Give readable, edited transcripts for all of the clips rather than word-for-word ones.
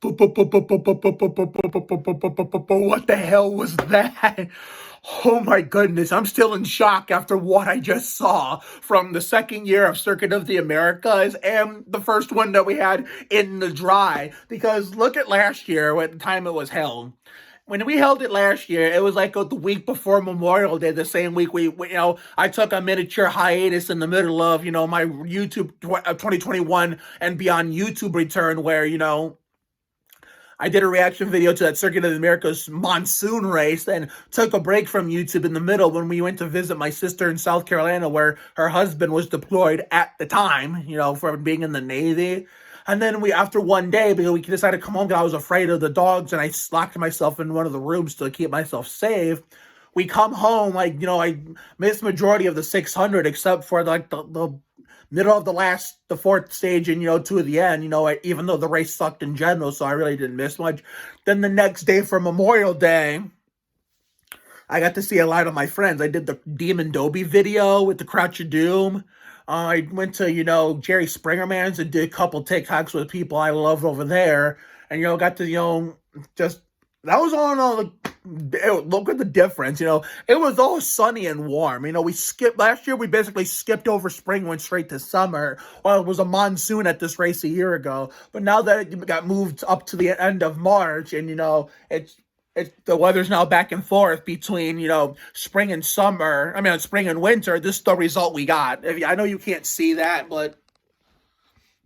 What the hell was that? Oh my goodness, I'm still in shock after what I just saw from the second year of Circuit of the Americas and the first one that we had in the dry. Because look at last year, at the time it was held. When we held it last year, it was like the week before Memorial Day, the same week I took a miniature hiatus in the middle of, my YouTube 2021 and beyond YouTube return where, I did a reaction video to that Circuit of the Americas monsoon race and took a break from YouTube in the middle when we went to visit my sister in South Carolina where her husband was deployed at the time, for being in the Navy. And then after one day, because we decided to come home because I was afraid of the dogs and I locked myself in one of the rooms to keep myself safe. We come home, I missed majority of the 600 except for the middle of the fourth stage and, to the end, even though the race sucked in general, so I really didn't miss much. Then the next day for Memorial Day, I got to see a lot of my friends. I did the Demon Dobie video with the Crouch of Doom. I went to, Jerry Springer Man's and did a couple TikToks with people I love over there. And, got to, that was all look at the difference, it was all sunny and warm. Last year, we basically skipped over spring, went straight to summer. Well, it was a monsoon at this race a year ago. But now that it got moved up to the end of March and, the weather's now back and forth between, spring and summer. Spring and winter. This is the result we got. I know you can't see that, but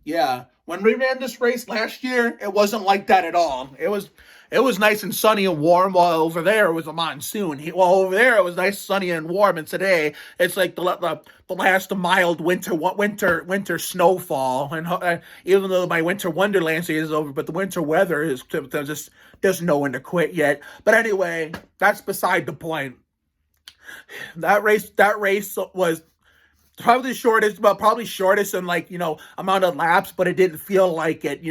yeah. When we ran this race last year, it wasn't like that at all. It was nice and sunny and warm, while over there it was a monsoon. While over there it was nice, sunny and warm, and today it's like the last mild winter snowfall. And even though my winter wonderland season is over, but the winter weather is just there's no one to quit yet. But anyway, that's beside the point. That race was probably shortest in amount of laps, but it didn't feel like it.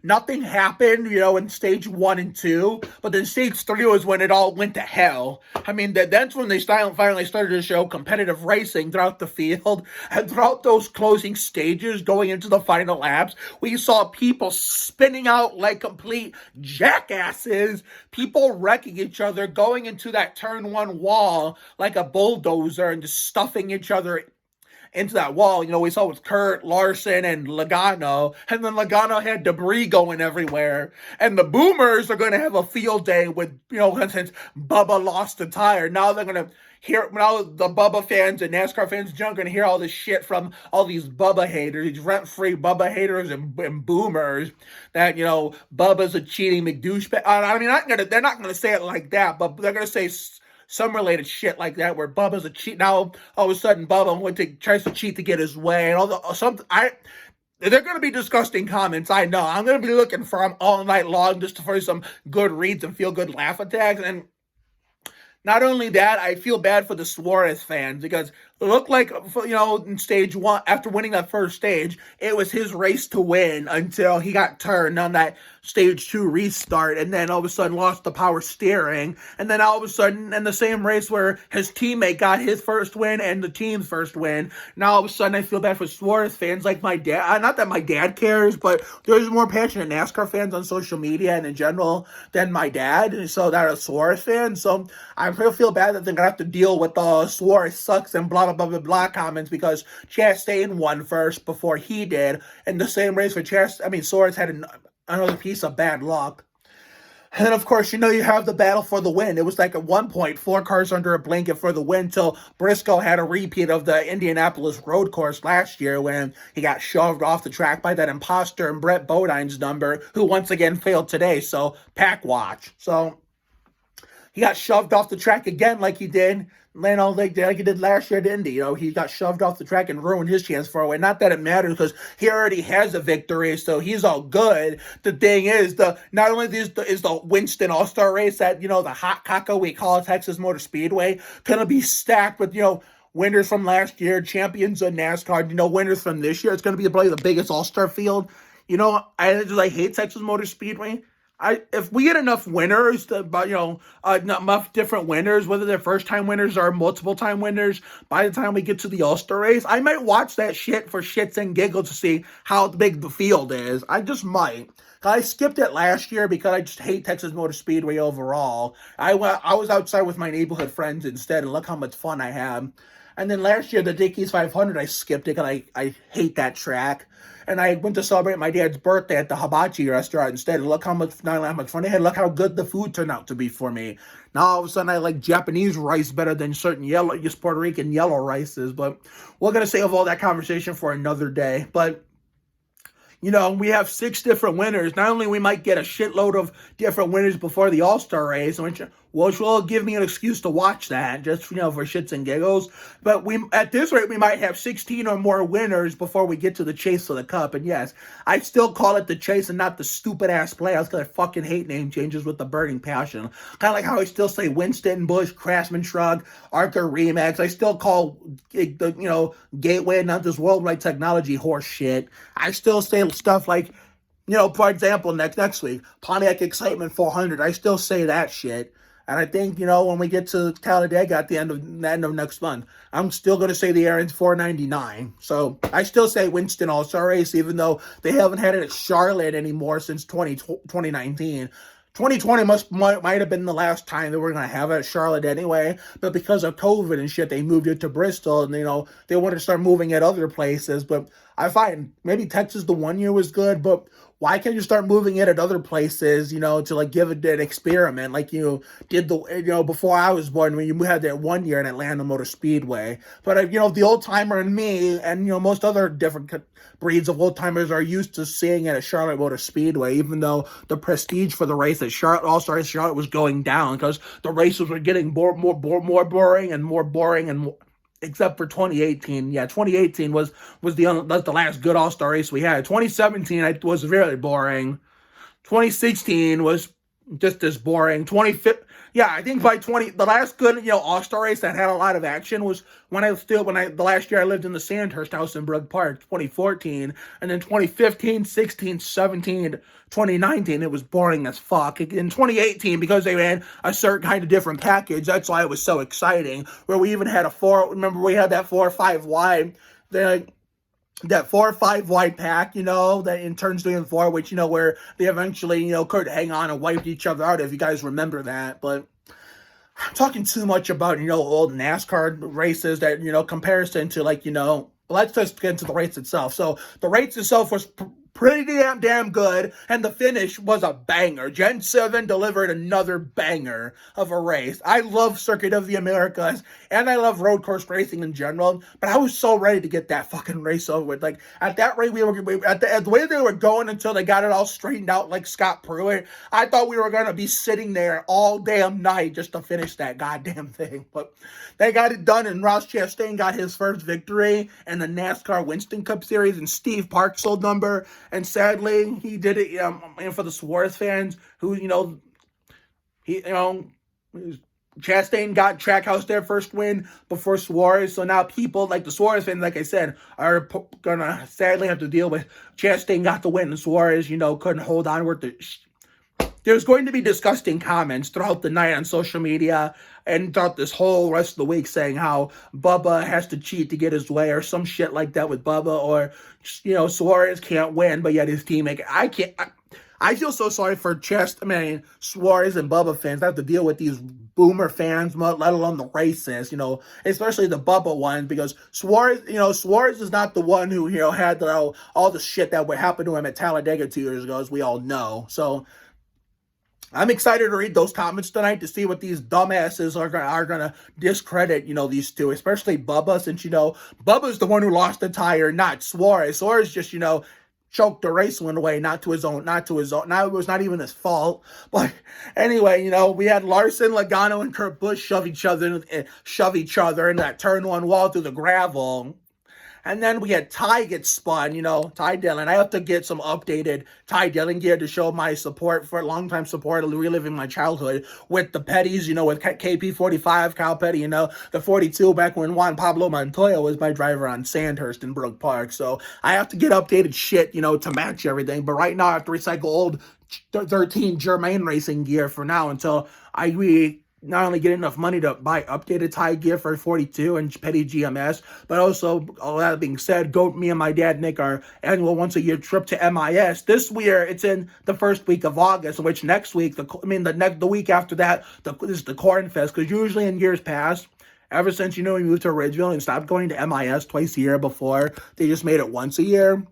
Nothing happened, in stage 1 and 2, but then stage 3 was when it all went to hell. That's when they finally started to show competitive racing throughout the field, and throughout those closing stages going into the final laps, we saw people spinning out like complete jackasses, people wrecking each other, going into that turn 1 wall like a bulldozer and just stuffing each other into that wall. We saw with Kurt, Larson, and Logano, and then Logano had debris going everywhere. And the Boomers are going to have a field day with, since Bubba lost a tire. Now they're going to now the Bubba fans and NASCAR fans are going to hear all this shit from all these Bubba haters, these rent-free Bubba haters and Boomers, that, Bubba's a cheating McDouchebag. They're not going to say it like that, but they're going to say some related shit like that, where Bubba's a cheat. Now all of a sudden Bubba tries to cheat to get his way, and they're going to be disgusting comments. I know. I'm going to be looking for them all night long just for some good reads and feel good laugh attacks. And not only that, I feel bad for the Suarez fans because it looked like, in stage 1, after winning that first stage, it was his race to win until he got turned on that stage 2 restart, and then all of a sudden lost the power steering. And then all of a sudden, in the same race where his teammate got his first win and the team's first win, now all of a sudden I feel bad for Suarez fans like my dad. Not that my dad cares, but there's more passionate NASCAR fans on social media and in general than my dad, and so that are Suarez fans. So I feel bad that they're going to have to deal with Suarez sucks and blah, blah, blah, blah comments because Chastain won first before he did. In the same race for Suarez had another piece of bad luck. And then, of course, you have the battle for the win. It was like at one point, 4 cars under a blanket for the win till Briscoe had a repeat of the Indianapolis road course last year when he got shoved off the track by that imposter and Brett Bodine's number, who once again failed today. So, pack watch. So, he got shoved off the track again like he did, like he did last year at Indy. He got shoved off the track and ruined his chance for a win. Not that it matters because he already has a victory, so he's all good. The thing is, not only is the Winston All-Star race that, the hot caca we call Texas Motor Speedway, gonna be stacked with, winners from last year, champions of NASCAR, winners from this year. It's gonna be probably the biggest All-Star field. I hate Texas Motor Speedway. If we get enough winners, enough different winners, whether they're first-time winners or multiple-time winners, by the time we get to the All-Star race, I might watch that shit for shits and giggles to see how big the field is. I just might. I skipped it last year because I just hate Texas Motor Speedway overall. I was outside with my neighborhood friends instead, and look how much fun I had. And then last year, the Dickies 500, I skipped it because I hate that track. And I went to celebrate my dad's birthday at the hibachi restaurant instead. And look how much, not how much fun they had. Look how good the food turned out to be for me. Now all of a sudden I like Japanese rice better than certain just Puerto Rican yellow rices. But we're gonna save all that conversation for another day. But we have 6 different winners. Not only we might get a shitload of different winners before the All-Star race, which will give me an excuse to watch that, just, for shits and giggles. But at this rate, we might have 16 or more winners before we get to the chase of the cup. And yes, I still call it the chase and not the stupid-ass playoffs because I fucking hate name changes with the burning passion. Kind of like how I still say Winston, Bush, Craftsman Shrug, Arthur Remax. I still call the, Gateway, not this worldwide technology horse shit. I still say stuff like, for example, next week, Pontiac Excitement 400. I still say that shit. And I think, when we get to Talladega at the end of next month, I'm still going to say the Aaron's 499. So I still say Winston All-Star Race, even though they haven't had it at Charlotte anymore since 2019. 2020 might have been the last time that we're going to have it at Charlotte anyway, but because of COVID and shit, they moved it to Bristol, and, they wanted to start moving it other places. But I find maybe Texas the one year was good, but why can't you start moving it at other places, to like give it an experiment like you did before I was born when you had that one year in Atlanta Motor Speedway. But, the old timer in me and, most other different breeds of old timers are used to seeing it at Charlotte Motor Speedway, even though the prestige for the race at Charlotte All-Star Charlotte was going down because the races were getting more boring and more boring and more, except for 2018. Yeah, 2018 was that's the last good All-Star race we had. 2017 was really boring. 2016 was just as boring. 2015, yeah, I think the last good, All-Star race that had a lot of action was the last year I lived in the Sandhurst house in Brook Park, 2014, and then 2015, 16, 17, 2019, it was boring as fuck. In 2018, because they ran a certain kind of different package, that's why it was so exciting, where we even had remember we had that 4 or 5 wide, that 4 or 5 wide pack, that in turns 3 and 4, which, where they eventually, could hang on and wiped each other out, if you guys remember that. But I'm talking too much about, old NASCAR races that, comparison to, like, let's just get into the race itself. So the race itself was pretty damn good, and the finish was a banger. Gen 7 delivered another banger of a race. I love Circuit of the Americas, and I love road course racing in general, but I was so ready to get that fucking race over with. Like, at that rate, at the way they were going until they got it all straightened out like Scott Pruitt, I thought we were going to be sitting there all damn night just to finish that goddamn thing. But they got it done, and Ross Chastain got his first victory in the NASCAR Winston Cup Series in Steve Park's old number. And sadly, he did it for the Suarez fans who, Chastain got Trackhouse their first win before Suarez. So now people like the Suarez fans, like I said, are going to sadly have to deal with Chastain got the win and Suarez, couldn't hold on with There's going to be disgusting comments throughout the night on social media and throughout this whole rest of the week saying how Bubba has to cheat to get his way or some shit like that with Bubba, or, Suarez can't win, but yet his teammate. I feel so sorry for Suarez and Bubba fans that have to deal with these boomer fans, let alone the racists, especially the Bubba ones, because Suarez is not the one who, had all the shit that would happen to him at Talladega 2 years ago, as we all know. So I'm excited to read those comments tonight to see what these dumbasses are going to discredit, these two, especially Bubba, since, Bubba's the one who lost the tire, not Suarez. Suarez just, choked the race one away, it was not even his fault. But anyway, we had Larson, Logano, and Kurt Busch shove each other in that turn 1 wall through the gravel. And then we had Ty get spun, Ty Dillon. I have to get some updated Ty Dillon gear to show my longtime support of reliving my childhood with the Petties, with KP45, Kyle Petty, the 42 back when Juan Pablo Montoya was my driver on Sandhurst in Brook Park. So I have to get updated shit, to match everything. But right now I have to recycle old 13 Germain racing gear for now until not only get enough money to buy updated tie gear for 42 and petty GMS, but also, all that being said, me and my dad make our annual once-a-year trip to MIS. This year, it's in the first week of August, which next week, the week after that, this is the Corn Fest, because usually in years past, ever since, we moved to Ridgeville and stopped going to MIS twice a year before, they just made it once a year.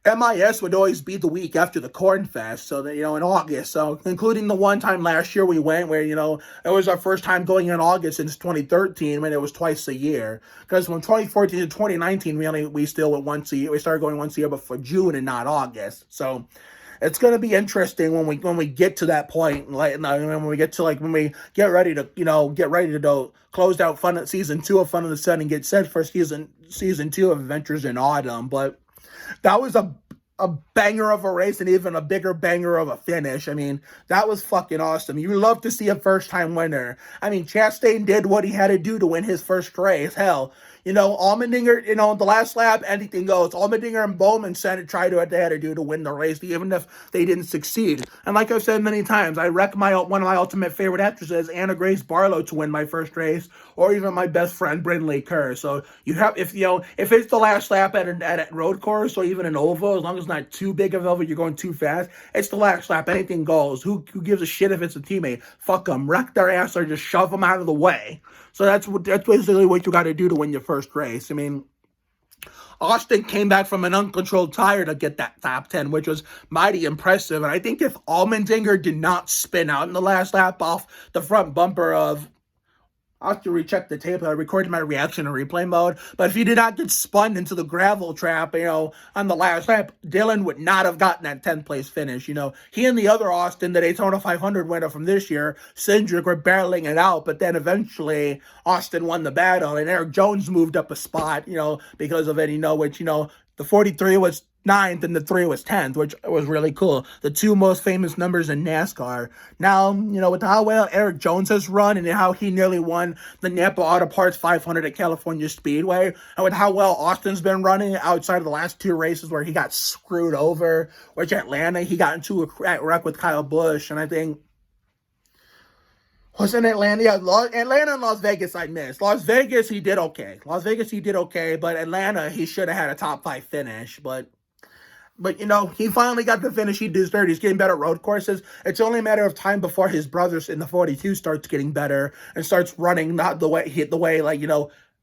MIS would always be the week after the Corn Fest, so that, in August. So, including the one time last year we went where, it was our first time going in August since 2013 when it was twice a year. Because from 2014 to 2019, we still went once a year. We started going once a year, but for June and not August. So, it's going to be interesting when we get to that point, when we get ready to close out season 2 of Fun of the Sun and get set for season 2 of Adventures in Autumn. But that was a banger of a race and even a bigger banger of a finish. That was fucking awesome. You love to see a first-time winner. Chastain did what he had to do to win his first race. Hell, Allmendinger, the last lap, anything goes. Allmendinger and Bowman tried what they had to do to win the race, even if they didn't succeed. And like I've said many times, I wreck one of my ultimate favorite actresses, Anna Grace Barlow, to win my first race, or even my best friend, Brindley Kerr. So if it's the last lap at a road course or even an oval, as long as it's not too big of an oval, you're going too fast, it's the last lap, anything goes. Who gives a shit if it's a teammate? Fuck them, wreck their ass or just shove them out of the way. So that's basically what you got to do to win your first race. Austin came back from an uncontrolled tire to get that top 10, which was mighty impressive. And I think if Allmendinger did not spin out in the last lap off the front bumper of, I'll have to recheck the tape. I recorded my reaction in replay mode. But if he did not get spun into the gravel trap, on the last lap, Dillon would not have gotten that 10th place finish. He and the other Austin, the Daytona 500 winner from this year, Cindric, were battling it out. But then eventually, Austin won the battle. And Eric Jones moved up a spot, because of it, which, the 43 was 9th and the 3 was 10th, which was really cool. The two most famous numbers in NASCAR. Now, with how well Eric Jones has run and how he nearly won the Napa Auto Parts 500 at California Speedway, and with how well Austin's been running outside of the last 2 races where he got screwed over, which Atlanta, he got into a wreck with Kyle Busch, and I think was in Atlanta. Yeah, Atlanta and Las Vegas I missed. Las Vegas, he did okay. But Atlanta, he should have had a top 5 finish. But he finally got the finish he deserved. He's getting better at road courses. It's only a matter of time before his brothers in the 42 starts getting better and starts running not the way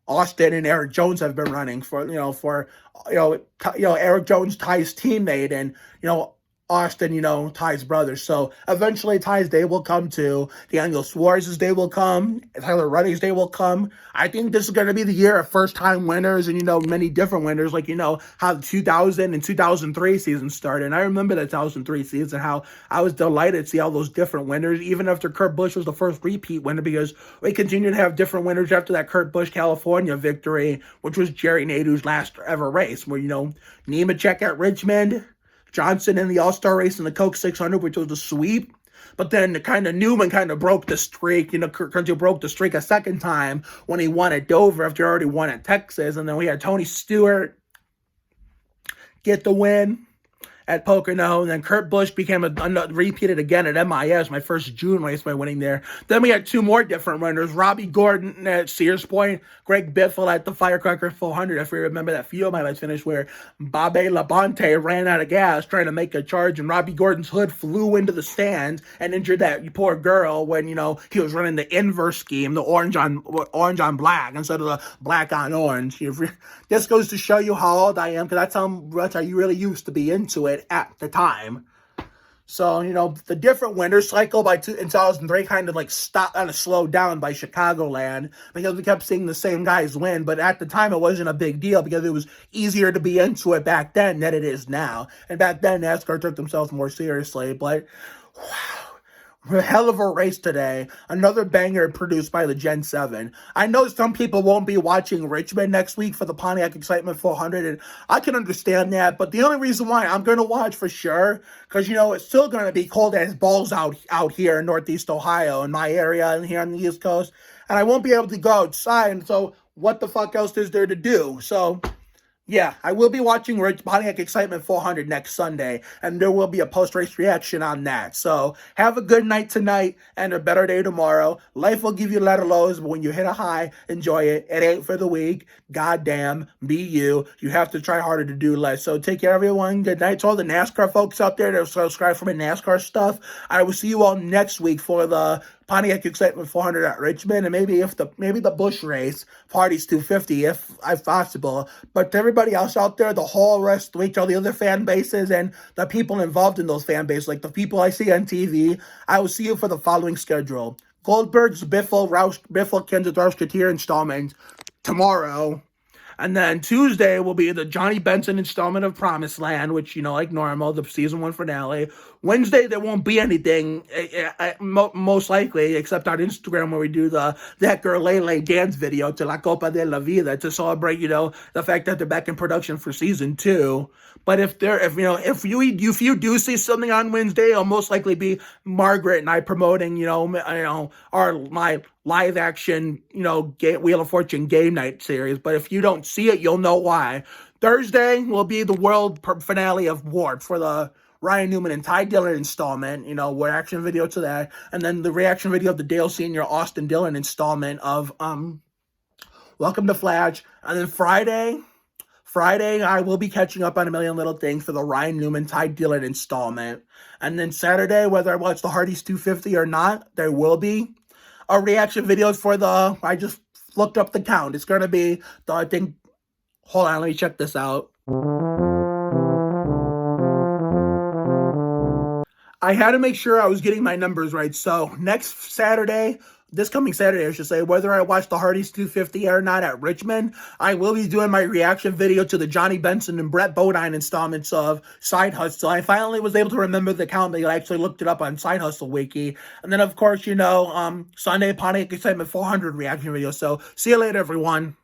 Austin and Eric Jones have been running for Eric Jones, Ty's teammate, and Austin, Ty's brother. So eventually Ty's day will come too. Daniel Suarez's day will come. Tyler Reddick's day will come. I think this is going to be the year of first-time winners and, many different winners, like, how the 2000 and 2003 season started. And I remember the 2003 season, how I was delighted to see all those different winners, even after Kurt Busch was the first repeat winner, because we continued to have different winners after that Kurt Busch California victory, which was Jerry Nadeau's last ever race, where, Nemechek at Richmond, Johnson in the All-Star race in the Coke 600, which was a sweep. But then Newman broke the streak. Kurt broke the streak a second time when he won at Dover after he already won at Texas. And then we had Tony Stewart get the win at Pocono, and then Kurt Busch repeated again at MIS, my first June race by winning there. Then we had 2 more different winners, Robbie Gordon at Sears Point, Greg Biffle at the Firecracker 400, if you remember that few of my lights finish where Babe Labonte ran out of gas trying to make a charge, and Robbie Gordon's hood flew into the stands and injured that poor girl when, he was running the inverse scheme, the orange on black instead of the black on orange. This goes to show you how old I am, because that's how much I really used to be into it at the time. So, the different winners cycle in 2003 slowed down by Chicagoland because we kept seeing the same guys win. But at the time, it wasn't a big deal because it was easier to be into it back then than it is now. And back then, NASCAR took themselves more seriously. But, wow. A hell of a race today. Another banger produced by the Gen 7. I know some people won't be watching Richmond next week for the Pontiac Excitement 400, and I can understand that, but the only reason why I'm going to watch for sure, because, it's still going to be cold as balls out here in Northeast Ohio, in my area, and here on the East Coast, and I won't be able to go outside, and so what the fuck else is there to do? So Yeah, I will be watching Pontiac Excitement 400 next Sunday, and there will be a post-race reaction on that. So have a good night tonight and a better day tomorrow. Life will give you a lot of lows, but when you hit a high, enjoy it. It ain't for the weak. Goddamn, be you. You have to try harder to do less. So take care, everyone. Good night to all the NASCAR folks out there that subscribe for my NASCAR stuff. I will see you all next week for the Pontiac Excitement 400 at Richmond, and maybe the Busch race, Party's 250, if possible. But to everybody else out there, the whole rest of the week, all the other fan bases and the people involved in those fan bases, like the people I see on TV, I will see you for the following schedule: Goldberg's Biffle Kansas Rauscheteer installment tomorrow. And then Tuesday will be the Johnny Benson installment of Promised Land, which, like normal, the season 1 finale. Wednesday, there won't be anything, most likely, except on Instagram where we do That Girl Lele dance video to La Copa de la Vida to celebrate, the fact that they're back in production for season 2. But if you do see something on Wednesday, it'll most likely be Margaret and I promoting, my live action, Wheel of Fortune game night series. But if you don't see it, you'll know why. Thursday will be the world finale of Ward for the Ryan Newman and Ty Dillon installment, reaction video to that. And then the reaction video of the Dale Sr. Austin Dillon installment of Welcome to Flash. And then Friday, I will be catching up on A Million Little Things for the Ryan Newman, Ty Dillon installment. And then Saturday, whether I watch the Hardy's 250 or not, there will be a reaction videos for I just looked up the count. It's going to be hold on, let me check this out. I had to make sure I was getting my numbers right. So this coming Saturday, I should say, whether I watch the Hardy's 250 or not at Richmond, I will be doing my reaction video to the Johnny Benson and Brett Bodine installments of Side Hustle. I finally was able to remember the count. I actually looked it up on Side Hustle Wiki. And then, of course, Sunday, Pontiac Excitement 400 reaction video. So see you later, everyone.